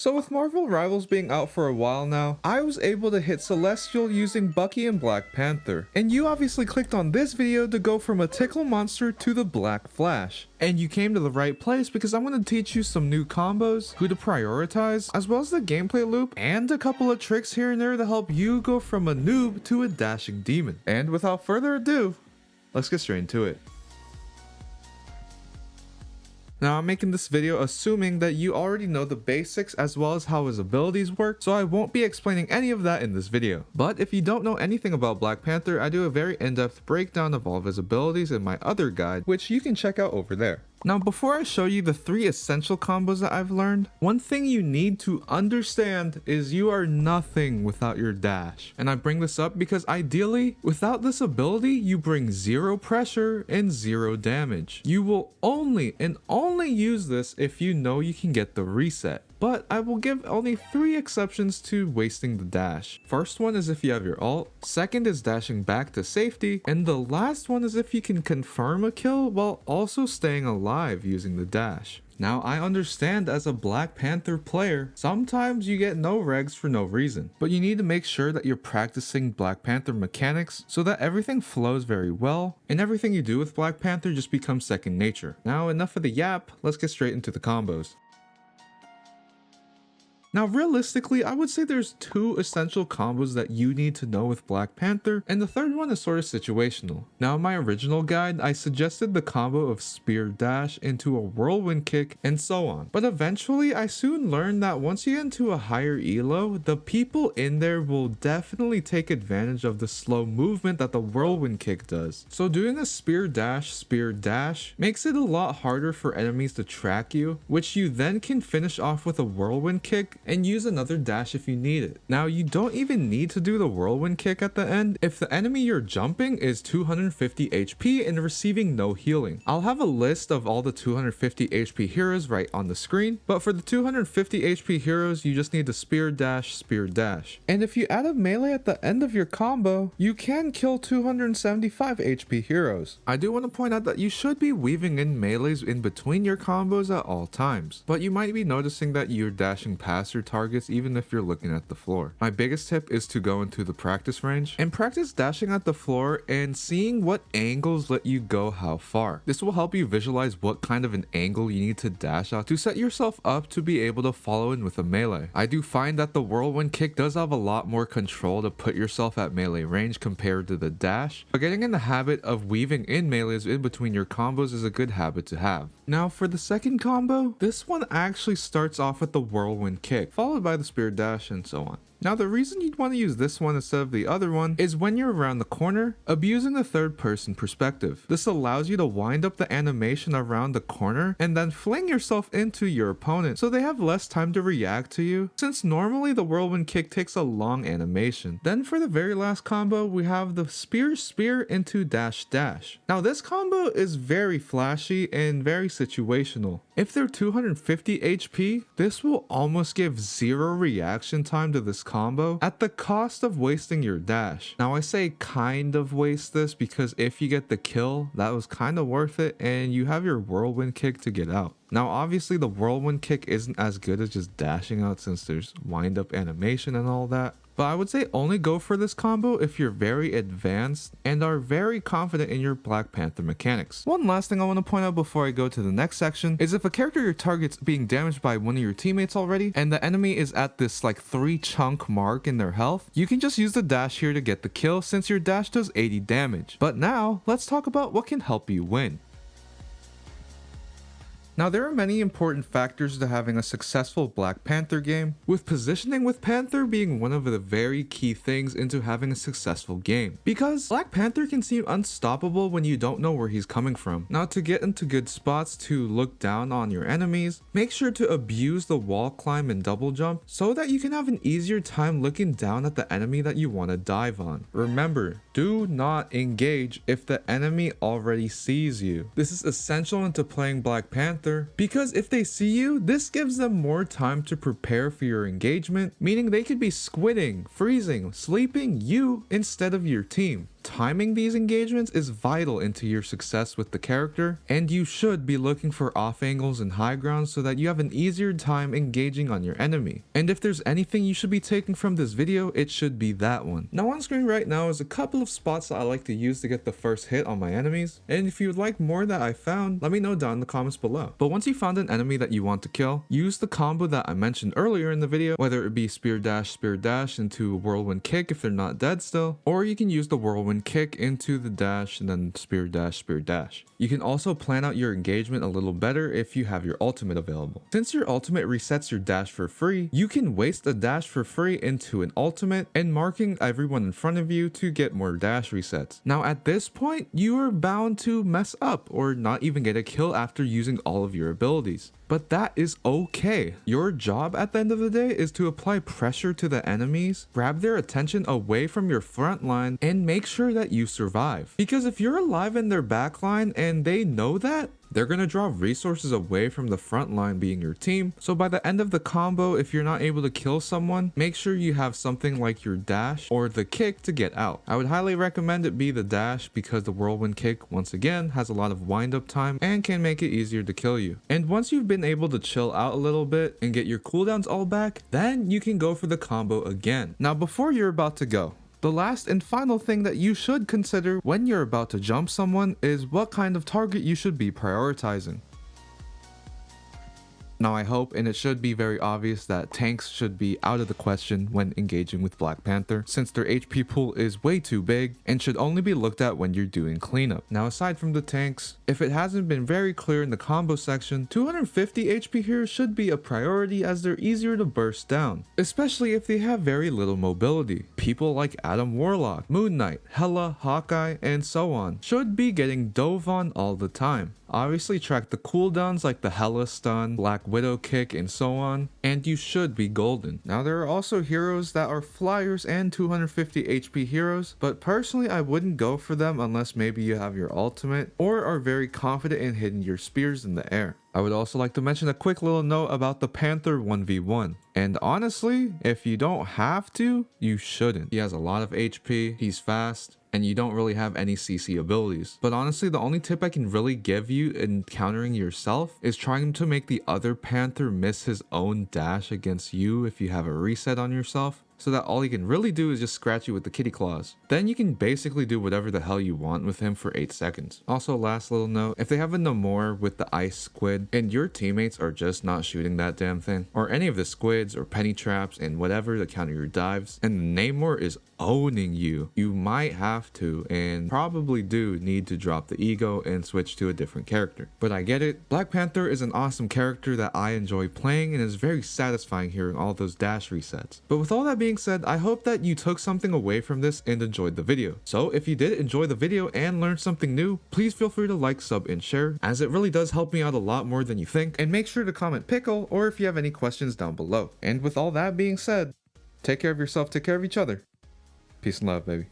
So with Marvel Rivals being out for a while now, I was able to hit Celestial using Bucky and Black Panther. And you obviously clicked on this video to go from a Tickle Monster to the Black Flash. And you came to the right place because I'm going to teach you some new combos, who to prioritize, as well as the gameplay loop, and a couple of tricks here and there to help you go from a noob to a dashing demon. And without further ado, let's get straight into it. Now I'm making this video assuming that you already know the basics as well as how his abilities work, so I won't be explaining any of that in this video. But if you don't know anything about Black Panther, I do a very in-depth breakdown of all of his abilities in my other guide, which you can check out over there. Now before I show you the 3 essential combos that I've learned, one thing you need to understand is you are nothing without your dash. And I bring this up because ideally, without this ability, you bring 0 pressure and 0 damage. You will only use this if you know you can get the reset. But I will give only 3 exceptions to wasting the dash. First one is if you have your ult, second is dashing back to safety, and the last one is if you can confirm a kill while also staying alive using the dash. Now I understand as a Black Panther player, sometimes you get no regs for no reason, but you need to make sure that you're practicing Black Panther mechanics so that everything flows very well, and everything you do with Black Panther just becomes second nature. Now enough of the yap, let's get straight into the combos. Now realistically, I would say there's 2 essential combos that you need to know with Black Panther, and the third one is sort of situational. Now in my original guide, I suggested the combo of spear dash into a whirlwind kick and so on. But eventually, I soon learned that once you get into a higher elo, the people in there will definitely take advantage of the slow movement that the whirlwind kick does. So doing a spear dash makes it a lot harder for enemies to track you, which you then can finish off with a whirlwind kick and use another dash if you need it. Now you don't even need to do the whirlwind kick at the end if the enemy you're jumping is 250 HP and receiving no healing. I'll have a list of all the 250 HP heroes right on the screen, but for the 250 HP heroes you just need to spear dash. And if you add a melee at the end of your combo, you can kill 275 HP heroes. I do want to point out that you should be weaving in melees in between your combos at all times, but you might be noticing that you're dashing past your targets even if you're looking at the floor. My biggest tip is to go into the practice range and practice dashing at the floor and seeing what angles let you go how far. This will help you visualize what kind of an angle you need to dash out to set yourself up to be able to follow in with a melee. I do find that the whirlwind kick does have a lot more control to put yourself at melee range compared to the dash, but getting in the habit of weaving in melees in between your combos is a good habit to have. Now for the second combo, this one actually starts off with the whirlwind kick, followed by the spear dash and so on. Now the reason you'd want to use this one instead of the other one is when you're around the corner, abusing the third person perspective. This allows you to wind up the animation around the corner and then fling yourself into your opponent so they have less time to react to you, since normally the whirlwind kick takes a long animation. Then for the very last combo, we have the spear into dash. Now this combo is very flashy and very situational. If they're 250 HP, this will almost give 0 reaction time to this combo at the cost of wasting your dash. Now I say kind of waste this because if you get the kill, that was kind of worth it and you have your whirlwind kick to get out. Now obviously the whirlwind kick isn't as good as just dashing out since there's wind up animation and all that. But I would say only go for this combo if you're very advanced and are very confident in your Black Panther mechanics. One last thing I want to point out before I go to the next section is if a character your target's being damaged by one of your teammates already and the enemy is at this like 3 chunk mark in their health, you can just use the dash here to get the kill since your dash does 80 damage. But now let's talk about what can help you win. Now there are many important factors to having a successful Black Panther game, with positioning with Panther being one of the very key things into having a successful game. Because Black Panther can seem unstoppable when you don't know where he's coming from. Now to get into good spots to look down on your enemies, make sure to abuse the wall climb and double jump so that you can have an easier time looking down at the enemy that you want to dive on. Remember, do not engage if the enemy already sees you. This is essential into playing Black Panther because if they see you, this gives them more time to prepare for your engagement, meaning they could be squidding, freezing, sleeping you instead of your team. timing these engagements is vital into your success with the character, and you should be looking for off angles and high grounds so that you have an easier time engaging on your enemy. And if there's anything you should be taking from this video, it should be that one. Now on screen right now is a couple of spots that I like to use to get the first hit on my enemies, and if you would like more that I found, let me know down in the comments below. But once you found an enemy that you want to kill, use the combo that I mentioned earlier in the video, whether it be spear dash into whirlwind kick if they're not dead still, or you can use the whirlwind kick into the dash and then spear dash. You can also plan out your engagement a little better if you have your ultimate available. Since your ultimate resets your dash for free, you can waste a dash for free into an ultimate and marking everyone in front of you to get more dash resets. Now at this point, you are bound to mess up or not even get a kill after using all of your abilities. But that is okay. Your job at the end of the day is to apply pressure to the enemies, grab their attention away from your front line, and make sure that you survive. Because if you're alive in their back line and they know that, they're going to draw resources away from the front line being your team. So by the end of the combo, if you're not able to kill someone, make sure you have something like your dash or the kick to get out. I would highly recommend it be the dash because the whirlwind kick, once again, has a lot of wind up time and can make it easier to kill you. And once you've been able to chill out a little bit and get your cooldowns all back, then you can go for the combo again. Now before you're about to go, the last and final thing that you should consider when you're about to jump someone is what kind of target you should be prioritizing. Now I hope, and it should be very obvious, that tanks should be out of the question when engaging with Black Panther, since their HP pool is way too big and should only be looked at when you're doing cleanup. Now aside from the tanks, if it hasn't been very clear in the combo section, 250 HP heroes should be a priority as they're easier to burst down, especially if they have very little mobility. People like Adam Warlock, Moon Knight, Hela, Hawkeye, and so on should be getting dove on all the time. Obviously track the cooldowns like the Hela stun, Black Widow kick, and so on, and you should be golden. Now there are also heroes that are flyers and 250 HP heroes, but personally I wouldn't go for them unless maybe you have your ultimate or are very confident in hitting your spears in the air. I would also like to mention a quick little note about the Panther 1v1. And honestly, if you don't have to, you shouldn't. He has a lot of HP, he's fast, and you don't really have any CC abilities. But honestly, the only tip I can really give you in countering yourself is trying to make the other Panther miss his own dash against you if you have a reset on yourself, so that all he can really do is just scratch you with the kitty claws. Then you can basically do whatever the hell you want with him for 8 seconds. Also, last little note, if they have a Namor with the ice squid and your teammates are just not shooting that damn thing, or any of the squids or penny traps and whatever to counter your dives, and the Namor is owning you, you might have to and probably do need to drop the ego and switch to a different character. But I get it, Black Panther is an awesome character that I enjoy playing and is very satisfying hearing all those dash resets. But with all that being said, I hope that you took something away from this and enjoyed the video. So if you did enjoy the video and learned something new, please feel free to like, sub, and share, as it really does help me out a lot more than you think. And make sure to comment pickle or if you have any questions down below. And with all that being said, take care of yourself, take care of each other. Peace and love, baby.